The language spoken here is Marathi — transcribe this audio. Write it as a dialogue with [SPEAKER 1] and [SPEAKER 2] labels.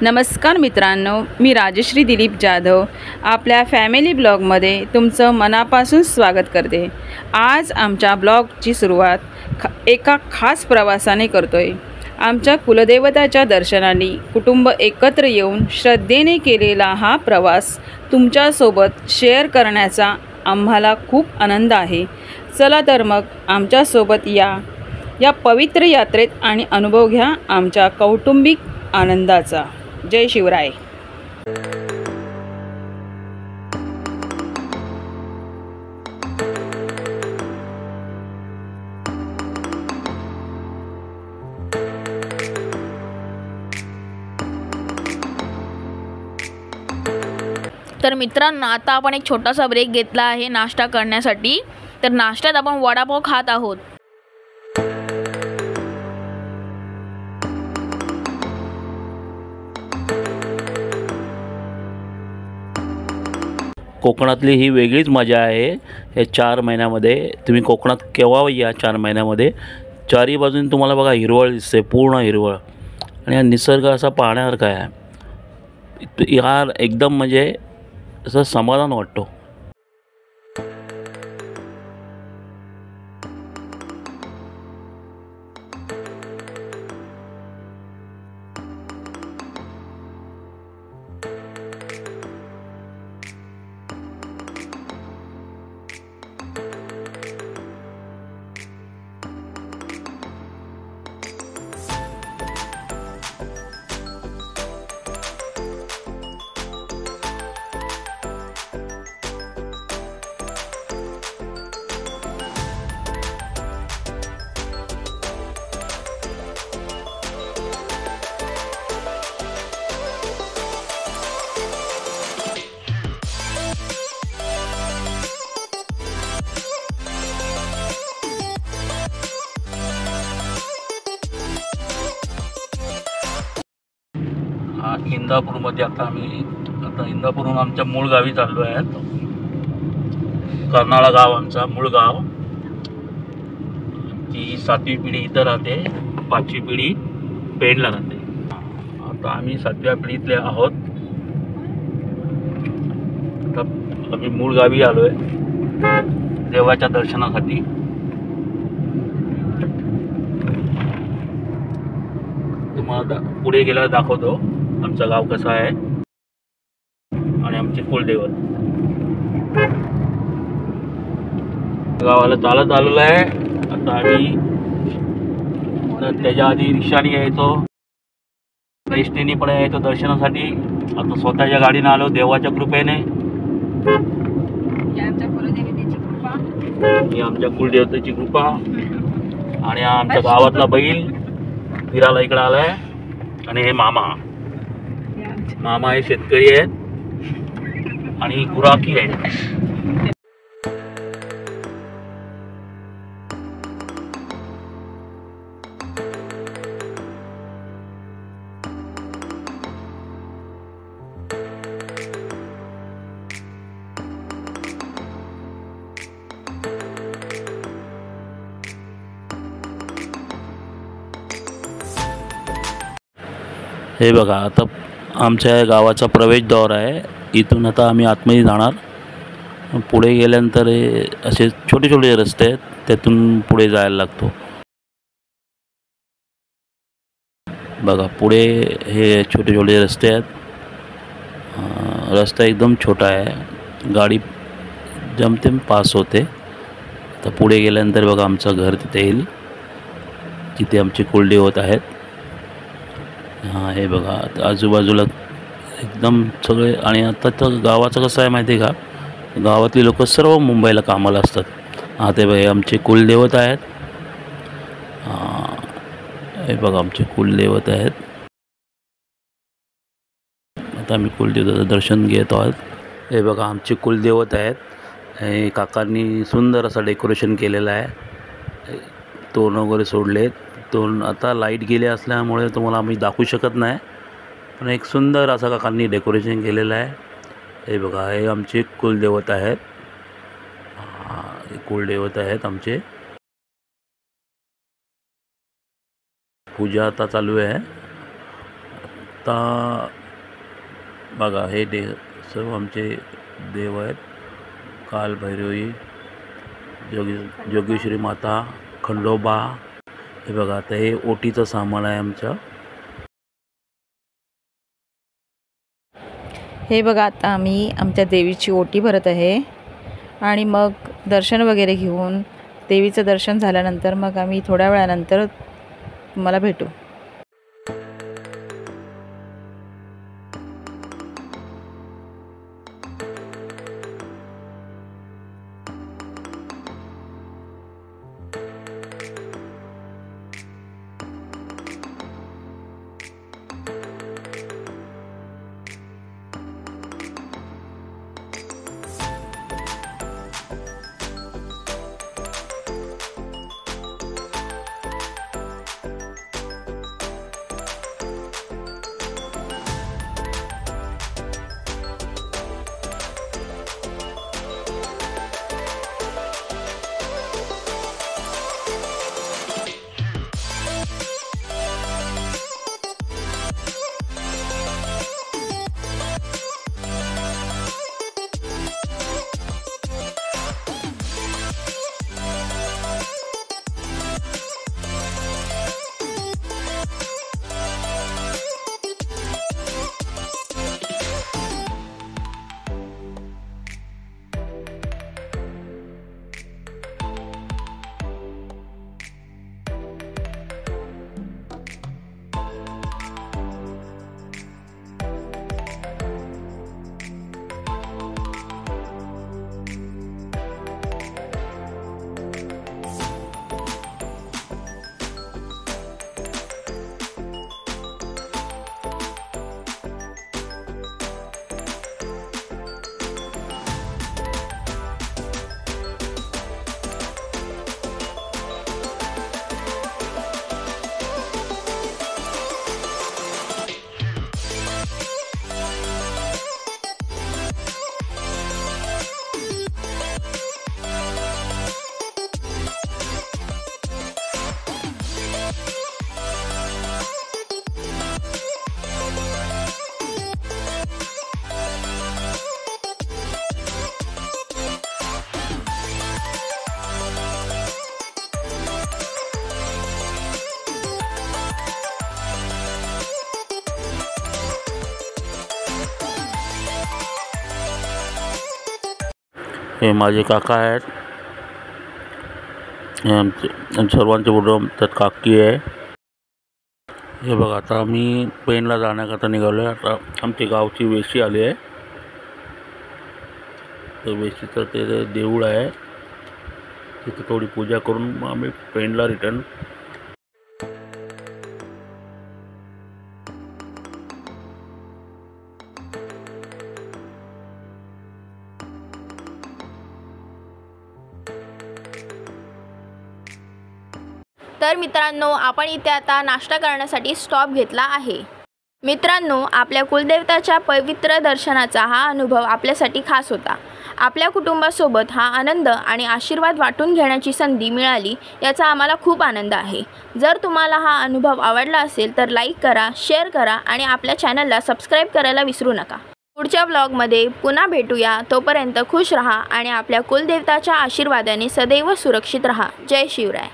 [SPEAKER 1] नमस्कार मित्रांनो, मी राजश्री दिलीप जाधव आपल्या फॅमिली ब्लॉगमध्ये तुमचं मनापासून स्वागत करते। आज आमच्या ब्लॉगची सुरुवात एका खास प्रवासाने करतोय। आमच्या कुलदेवताच्या दर्शनाने कुटुंब एकत्र येऊन श्रद्धेने केलेला हा प्रवास तुमच्यासोबत शेअर करण्याचा आम्हाला खूप आनंद आहे। चला तर मग आमच्यासोबत या पवित्र यात्रेत आणि अनुभव घ्या आमच्या कौटुंबिक आनंदाचा। जय शिवराय।
[SPEAKER 2] तर मित्रांनो, आता आपण एक छोटासा ब्रेक घेतला आहे नाश्ता करण्यासाठी। तर नाश्त्यात आपण वडापाव खात आहोत।
[SPEAKER 3] कोकणातली ही वेगळीच मजा आहे। या 4 महिन्यामध्ये तुम्ही कोकणात केव्हा या 4 महिन्यामध्ये चारी बाजूने तुम्हाला बघा हिरवळ दिसते, पूर्ण हिरवळ, आणि हा निसर्ग असा पाहण्यासारखा आहे यार। एकदम म्हणजे असं समाधान वाटतो। इंदापूरमध्ये आता इंदापूरहून आमच्या मूळ गावी चाललो आहे। कर्नाळा गाव आमचा मूळ गाव। ती 7वी पिढी इथं राहते, 5वी पिढी पेणला राहते। आता आम्ही 7व्या पिढीतले आहोत। आता आम्ही मूळ गावी आलोय देवाच्या दर्शनासाठी। तुम्हाला पुढे गेल्यावर दाखवतो आमचं गाव कसं आहे आणि आमचे कुलदैवत। गावाला चालत आलेलो आहे। आता आम्ही त्याच्या आधी रिक्षाने यायचो, एसटीने पण यायचो दर्शनासाठी। आता स्वतःच्या गाडीने आलो देवाच्या कृपेने। ही आमच्या कुलदेवतेची कृपा आणि आमच्या गावातला बैल फिरायला इकडे आलाय। आणि हे मामा हे शेतकरी आहेत आणि गुराखी आहेत। हे बघा, आता आमच्या गावाचा प्रवेशद्वार आहे। इथून आता आम्ही आतमध्ये जाणार। पुढे गेल्यानंतर असे छोटे छोटे रस्ते आहेत, त्यातून पुढे जायला लागतो। बघा पुढे हे छोटे छोटे रस्ते आहेत। रस्ता एकदम छोटा आहे, गाडी जमतेम पास होते। तर पुढे गेल्यानंतर बघा आमचं घर तिथे येईल, जिथे आमचे कुलदैवत आहेत। हे बघा आजूबाजूला एकदम सगळे। आणि आता तर गावाचं कसं आहे माहिती आहे का, गावातली लोक सर्व मुंबईला कामाला असतात। ते बघा आमचे कुलदैवत आहेत। हे बघा आमचे कुलदैवत आहेत। आता आम्ही कुलदेवताचं दर्शन घेत आहोत। हे बघा आमचे कुलदैवत आहेत। हे काकांनी सुंदर असं डेकोरेशन केलेलं आहे, तोरण वगैरे सोडलेत। तोरण आता लाईट गेले असल्यामुळे तुम्हाला आम्ही दाखवू शकत नाही, पण एक सुंदर असं काकांनी डेकोरेशन केलेलं आहे। हे बघा हे आमचे कुलदैवत आहेत। कुलदैवत आहेत आमचे। पूजा आता चालू आहे। आता बघा हे सर्व आमचे देव आहेत. कालभैरवी, जोगेश्वरी माता, खंडोबा. हे बघा आता हे ओटीचं सामान आहे आमचं.
[SPEAKER 1] हे बघा आता आम्ही आमच्या देवीची ओटी भरत आहे आणि मग दर्शन वगैरे घेऊन देवीचं दर्शन झाल्यानंतर मग आम्ही थोड्या वेळानंतर तुम्हाला भेटू.
[SPEAKER 3] हे माझे काका आहेत. हे आमचे सर्वांचे बरोबर त्यात काकी आहे. हे बघा आता आम्ही पेणला जाण्याकरता निघालो आहे. आता आमची गावची वेशी आली आहे. तर वेशीचं ते देऊळ आहे, तिथे थोडी पूजा करून मग आम्ही पेणला रिटर्न.
[SPEAKER 2] तर मित्रांनो, आपण इथे आता नाश्ता करण्यासाठी स्टॉप घेतला आहे. मित्रांनो, आपल्या कुलदेवताच्या पवित्र दर्शनाचा हा अनुभव आपल्यासाठी खास होता. आपल्या कुटुंबासोबत हा आनंद आणि आशीर्वाद वाटून घेण्याची संधी मिळाली याचा आम्हाला खूप आनंद आहे. जर तुम्हाला हा अनुभव आवडला असेल तर लाईक करा, शेअर करा आणि आपल्या चॅनलला सबस्क्राईब करायला विसरू नका. पुढच्या ब्लॉगमध्ये पुन्हा भेटूया. तोपर्यंत खुश रहा आणि आपल्या कुलदेवताच्या आशीर्वादाने सदैव सुरक्षित रहा. जय शिवराय.